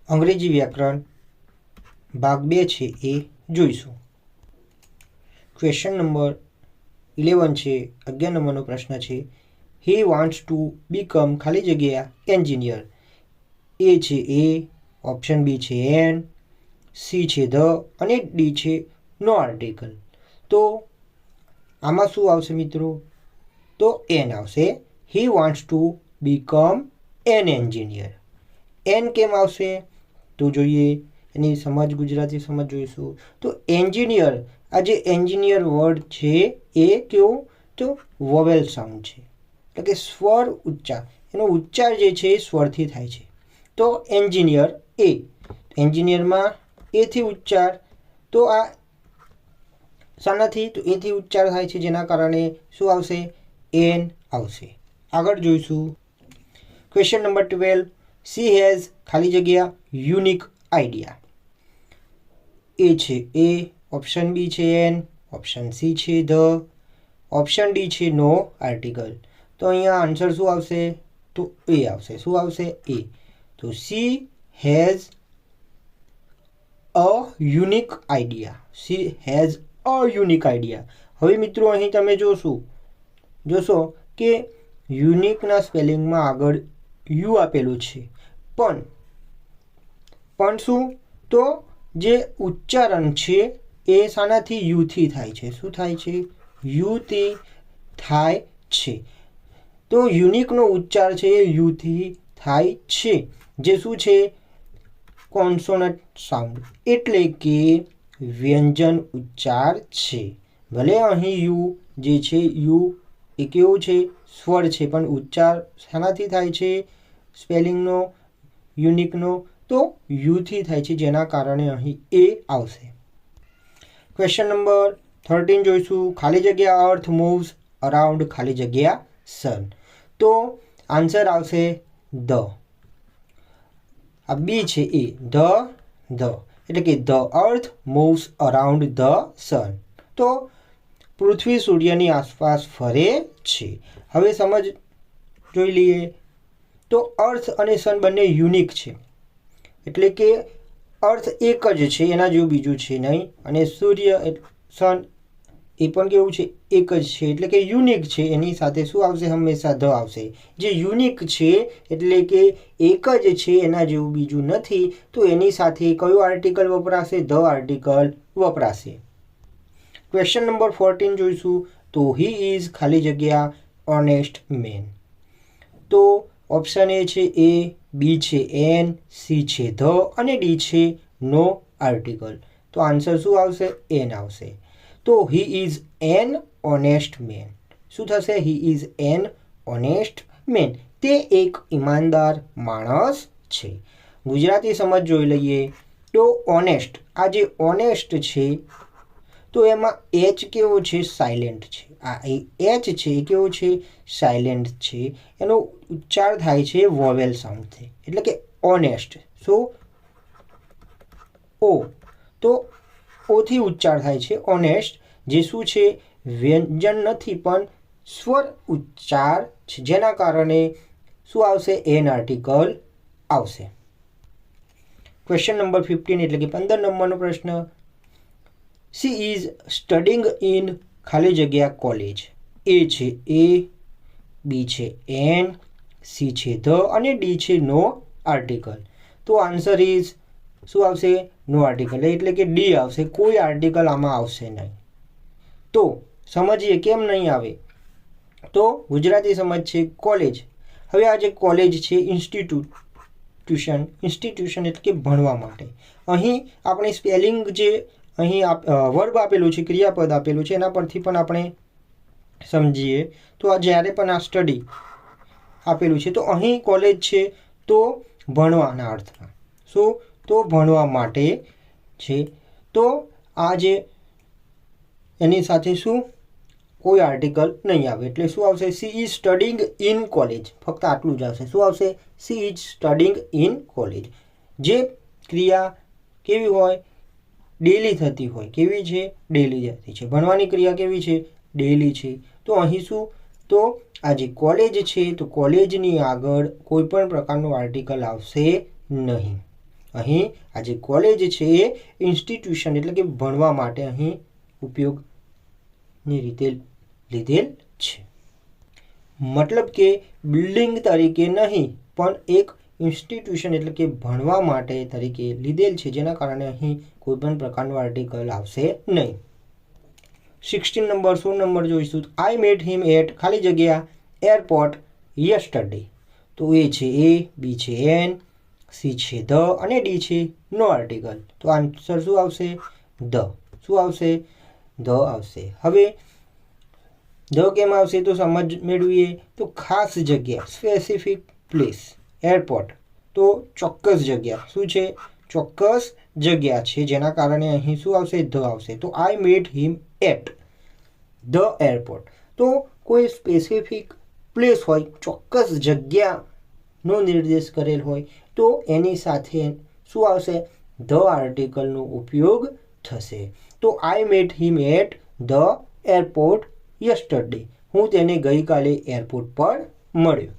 અંગ્રેજી વ્યાકરણ ભાગ 2 છે એ જોઈશું. ક્વેશ્ચન નંબર 11 છે, 11 નંબરનો પ્રશ્ન છે. હી વોન્ટ્સ ટુ બીકમ ખાલી જગ્યા એન્જિનિયર. એ છે એ, ઓપ્શન બી છે એન, સી છે ધ અને ડી છે નો આર્ટિકલ. તો આમાં શું આવશે મિત્રો? તો એન આવશે. He wants to become an engineer. An કેમ આવશે? તો જોઈએ એની સમજ, ગુજરાતી સમજ જોઈશું. તો એન્જિનિયર, આ જે એન્જિનિયર વર્ડ છે એ કેવું? તો વોવેલ સાઉન્ડ છે, એટલે કે સ્વર ઉચ્ચાર. એનો ઉચ્ચાર જે છે એ સ્વરથી થાય છે. તો એન્જિનિયર એ, એન્જિનિયરમાં એથી ઉચ્ચાર. તો આ શાનાથી? તો એથી ઉચ્ચાર થાય છે, જેના કારણે શું આવશે? એન આવશે. આગળ જોઈશું. Question number 12. સી હેઝ ખાલી જગ્યા યુનિક આઈડિયા. એ છે એ, ઓપ્શન બી છે એન, ઓપ્શન સી છે ધ, ઓપ્શન ડી છે નો આર્ટિકલ. તો અહીંયા આન્સર શું આવશે? તો એ આવશે. શું આવશે? એ. તો she has a unique idea. She has a unique idea. હવે મિત્રો અહીં તમે જોશો કે યુનિકના સ્પેલિંગમાં આગળ યુ આપેલું છે, પણ શું? તો જે ઉચ્ચારણ છે એ શાનાથી? યુથી થાય છે. શું થાય છે? યુથી થાય છે. તો યુનિકનો ઉચ્ચાર છે એ યુથી થાય છે, જે શું છે? કોન્સોનન્ટ સાઉન્ડ, એટલે કે વ્યંજન ઉચ્ચાર છે. ભલે અહીં યુ જે છે, યુ એ કેવું છે? સ્વર છે, પણ ઉચ્ચાર શાનાથી થાય છે? સ્પેલિંગનો, યુનિકનો, તો યુથી થાય છે, જેના કારણે અહીં એ આવશે. ક્વેશ્ચન નંબર 13 જોઈશું. ખાલી જગ્યા અર્થ મૂવ્સ અરાઉન્ડ ખાલી જગ્યા સન. તો આન્સર આવશે ધ. આ બી છે એ, ધ, એટલે કે the earth moves around the sun. તો પૃથ્વી સૂર્યની આસપાસ ફરે છે. હવે સમજ જોઈ લઈએ. તો અર્થ અને સન બંને યુનિક છે, એટલે કે અર્થ એક જ છે, એના જેવું બીજું છે નહીં. અને સૂર્ય, સન એ પણ કેવું છે? એક જ છે, એટલે કે યુનિક છે. એની સાથે શું આવશે? હંમેશા ધ આવશે. જે યુનિક છે એટલે કે એક જ છે, એના જેવું બીજું નથી, તો એની સાથે કયું આર્ટિકલ વપરાશે? ધ આર્ટિકલ વપરાશે. ક્વેશ્ચન નંબર 14 જોઈશું. તો હી ઇઝ ખાલી જગ્યા ઓનેસ્ટ મેન. તો ઓપ્શન એ છે એ, બી છે એન, સી છે ધ અને ડી છે નો આર્ટિકલ. તો આન્સર શું આવશે? એન આવશે. તો he is an honest man. શું થશે? He is an honest man. તે એક ઈમાનદાર માણસ છે. ગુજરાતી સમજ જોઈ લઈએ. તો ઓનેસ્ટ, આ જે ઓનેસ્ટ છે તો એમાં એચ કેવો છે? સાયલેન્ટ છે. આ એચ છે એ કેવો છે? સાયલેન્ટ છે. એનો ઉચ્ચાર થાય છે વોવેલ સાઉન્ડથી, એટલે કે ઓનેસ્ટ. શું? ઓ. તો ઓથી ઉચ્ચાર થાય છે ઓનેસ્ટ, જે શું છે? વ્યંજન નથી, પણ સ્વર ઉચ્ચાર છે, જેના કારણે શું આવશે? એન આર્ટિકલ આવશે. ક્વેશ્ચન નંબર 15, એટલે કે 15 નંબરનો પ્રશ્ન. સી ઇઝ સ્ટડિંગ ઇન ખાલી જગ્યા કોલેજ. એ છે એ, બી છે એન, સી છે ધ અને ડી છે નો આર્ટિકલ. તો આન્સર ઇઝ શું આવશે? નો આર્ટિકલ, એટલે કે ડી આવશે. કોઈ આર્ટિકલ આમાં આવશે નહીં. તો સમજીએ કેમ નહીં આવે. તો ગુજરાતી સમજ છે કોલેજ. હવે આ જે કોલેજ છે ઇન્સ્ટિટ્યુશન એટલે કે ભણવા માટે. અહીં આપણે સ્પેલિંગ જે અહીં વર્બ આપેલું છે, ક્રિયાપદ આપેલું છે, એના પરથી પણ આપણે સમજીએ. તો આ જ્યારે પણ આ સ્ટડી આપેલું છે, તો અહીં કોલેજ છે તો ભણવાના અર્થમાં. શું? તો ભણવા માટે છે. તો આ જે એની સાથે શું? કોઈ આર્ટિકલ નહીં આવે, એટલે શું આવશે? She is studying in college. ફક્ત આટલું જ આવશે. શું આવશે? She is studying in college. જે ક્રિયા કેવી હોય? ડેલી થતી હોય. કેવી છે? ડેલી થતી છે. ભણવાની ક્રિયા કેવી છે? ડેલી છે. તો અહીં શું? તો આ જે કોલેજ છે, તો કોલેજની આગળ કોઈ પણ પ્રકારનું આર્ટિકલ આવશે નહીં. અહીં આ જે કોલેજ છે એ ઇન્સ્ટિટ્યુશન એટલે કે ભણવા માટે અહીં ઉપયોગની રીતે લીધેલ છે. મતલબ કે બિલ્ડિંગ તરીકે નહીં પણ એક ઇન્સ્ટિટ્યુશન એટલે કે ભણવા માટે તરીકે લીધેલ છે, જેના કારણે અહીં કોઈ પણ પ્રકારનું આર્ટિકલ આવશે નહીં. 16 નંબર 16 નંબર જોઈશું. આઈ મેટ હિમ એટ ખાલી જગ્યા એરપોર્ટ યસ્ટરડે. તો એ છે એ, બી છે એન, સી છે ધ અને ડી છે નો આર્ટિકલ. તો આન્સર શું આવશે? ધ. શું આવશે? ધ આવશે. હવે ધ કેમ આવશે તો સમજ મેળવીએ. તો ખાસ જગ્યા સ્પેસિફિક પ્લેસ, એરપોર્ટ તો ચોક્કસ જગ્યા. શું છે? ચોક્કસ જગ્યા છે, જેના કારણે અહીં શું આવશે? ધ આવશે. તો I met him at the airport. તો કોઈ સ્પેસિફિક પ્લેસ હોય, ચોક્કસ જગ્યાનો નિર્દેશ કરેલ હોય તો એની સાથે શું આવશે? ધ આર્ટિકલનો ઉપયોગ થશે. તો I met him at the airport yesterday. હું તેને ગઈકાલે એરપોર્ટ પર મળ્યો.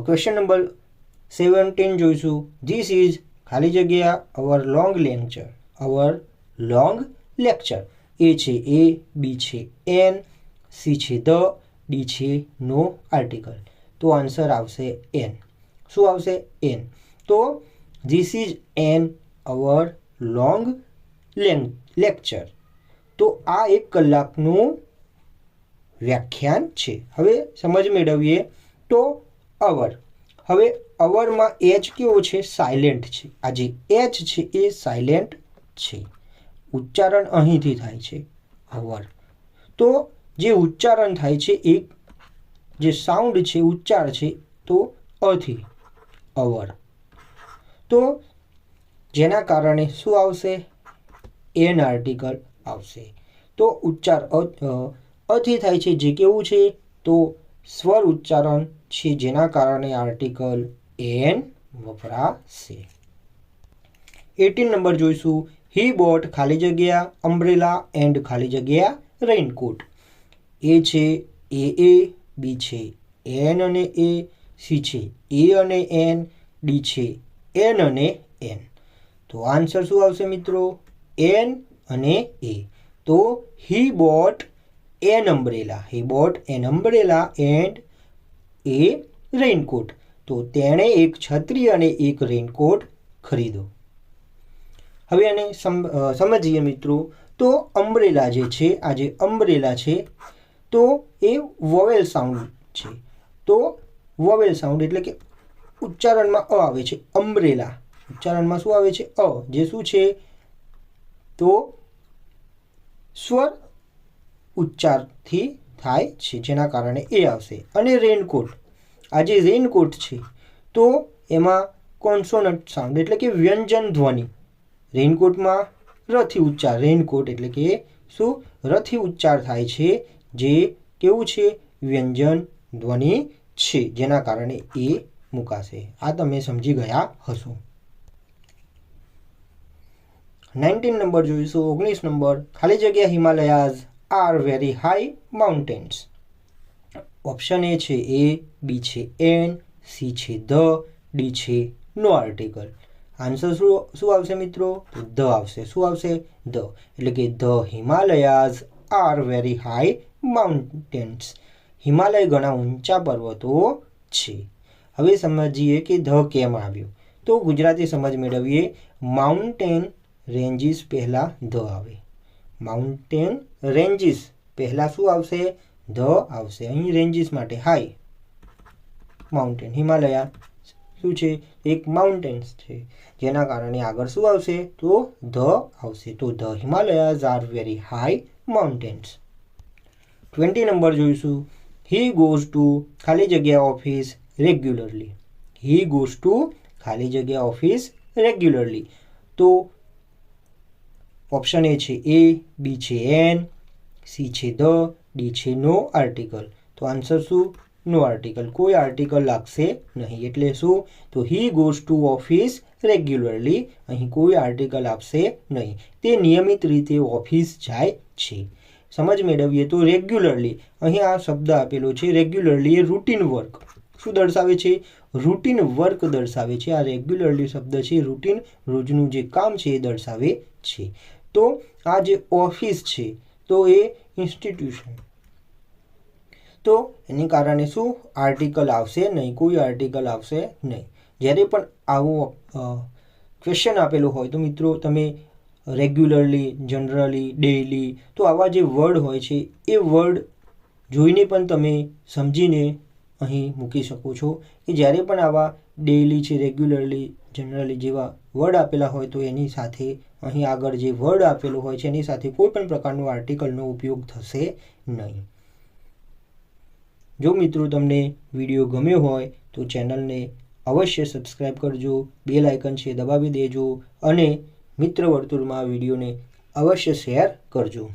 ક્વેશ્ચન નંબર 17 જોઈશું. ધીસ ઇઝ ખાલી જગ્યા our long lecture. Our long lecture. A છે એ, બી છે એન, સી છે ધ, ડી છે નો આર્ટિકલ. તો આન્સર આવશે એન. શું આવશે? એન. તો this is an our long lecture. તો આ 1 કલાકનું વ્યાખ્યાન છે. હવે સમજ મેળવીએ. તો અવર, હવે અવરમાં એચ કેવો છે? સાયલેન્ટ છે. આ જે એચ છે એ સાયલેન્ટ છે. ઉચ્ચારણ અહીંથી થાય છે અવર. તો જે ઉચ્ચારણ થાય છે એક જે સાઉન્ડ છે, ઉચ્ચાર છે તો અથી અવર. તો જેના કારણે શું આવશે? એન આર્ટિકલ આવશે. તો ઉચ્ચાર અથી થાય છે, જે કેવું છે? તો સ્વર ઉચ્ચારણ છે, જેના કારણે આર્ટિકલ એન વપરાશે. 18 નંબર જોઈશું. હી બોટ ખાલી જગ્યા અમ્બ્રેલા એન્ડ ખાલી જગ્યા રેઇનકોટ. એ છે એ, બી છે એન અને એ, સી છે એ અને એન, ડી છે એન અને એન. તો આન્સર શું આવશે મિત્રો? એન અને એ. તો he bought an umbrella. He bought an umbrella and A raincoat. તો તેણે એક છત્રી અને એક રેઇનકોટ ખરીદો. હવે આને સમજીએ મિત્રો. તો અમ્બ્રેલા જે છે, આ જે અમ્બ્રેલા છે તો એ વોવેલ સાઉન્ડ છે. તો વોવેલ સાઉન્ડ એટલે કે ઉચ્ચારણમાં અ આવે છે. અમ્બ્રેલા ઉચ્ચારણમાં શું આવે છે? અ. જે શું છે? તો સ્વર ઉચ્ચારથી થાય છે, જેના કારણે એ આવશે. અને રેઇનકોટ, આ જે રેઇનકોટ છે તો એમાં કોન્સોનન્ટ સાઉન્ડ એટલે કે વ્યંજન ધ્વનિ. રેઇનકોટમાં રથી ઉચ્ચાર. રેઇનકોટ એટલે કે શું? રથી ઉચ્ચાર થાય છે, જે કેવું છે? વ્યંજન ધ્વનિ છે, જેના કારણે એ મુકાશે. આ તમે સમજી ગયા હશો. 19 નંબર જોઈશું. 19 નંબર ખાલી જગ્યા Himalayas are very high mountains. Option A છે એ, બી છે એન, સી છે ધ, ડી છે નો આર્ટિકલ. આન્સર શું આવશે મિત્રો? તો ધ આવશે. શું આવશે? ધ. એટલે કે the Himalayas are very high mountains. Himalaya ઘણા ઊંચા પર્વતો છે. હવે સમજીએ કે ધ કેમ આવ્યું. તો ગુજરાતી સમજ મેળવીએ. માઉન્ટેન રેન્જીસ પહેલાં ધ આવે. માઉન્ટેન રેન્જીસ પહેલાં શું આવશે? ધ આવશે. અહીં રેન્જીસ માટે હાઈ. માઉન્ટેન હિમાલયા શું છે? એક માઉન્ટેન્સ છે, જેના કારણે આગળ શું આવશે? તો ધ આવશે. તો the Himalayas are very high mountains. 20 number જોઈશું. હી ગોઝ ટુ ખાલી જગ્યા office regularly. He goes to ખાલી જગ્યા ઓફિસ રેગ્યુલરલી. તો ઓપ્શન એ છે એ, બી છે એન, સી છે ધ, ડી છે નો આર્ટિકલ. તો આન્સર શું? નો આર્ટિકલ. કોઈ આર્ટિકલ લાગશે નહીં. એટલે શું? તો he goes to office regularly. અહીં કોઈ આર્ટિકલ આપશે નહીં. તે નિયમિત રીતે ઓફિસ જાય છે. સમજ મેળવીએ તો રેગ્યુલરલી, અહીં આ શબ્દ આપેલો છે રેગ્યુલરલી એ રૂટીન વર્ક. શું દર્શાવે છે? રૂટીન વર્ક દર્શાવે છે. આ રેગ્યુલરલી શબ્દ છે રૂટીન, રોજનું જે કામ છે એ દર્શાવે છે. તો આ જે ઓફિસ છે તો એ ઇન્સ્ટિટ્યુશન, તો એની કારણે શું આર્ટિકલ આવશે નહીં, કોઈ આર્ટિકલ આવશે નહીં. જ્યારે પણ આવો ક્વેશ્ચન આપેલો હોય તો મિત્રો તમે રેગ્યુલરલી, જનરલી, ડેઇલી, તો આવા જે વર્ડ હોય છે એ વર્ડ જોઈને પણ તમે સમજીને અહીં મૂકી શકો છો કે જ્યારે પણ આવા ડેઇલી છે, રેગ્યુલરલી, જનરલી જેવા વર્ડ આપેલા હોય તો એની સાથે અહીં આગળ જે વર્ડ આપેલો હોય છે એની સાથે કોઈ પણ પ્રકારનો આર્ટિકલનો ઉપયોગ થશે નહીં. જો મિત્રો તમને વિડીયો ગમ્યો હોય તો ચેનલને અવશ્ય સબસ્ક્રાઈબ કરજો, બેલ આઇકન છે દબાવી દેજો અને મિત્ર વર્તુળમાં વિડીયોને અવશ્ય શેર કરજો.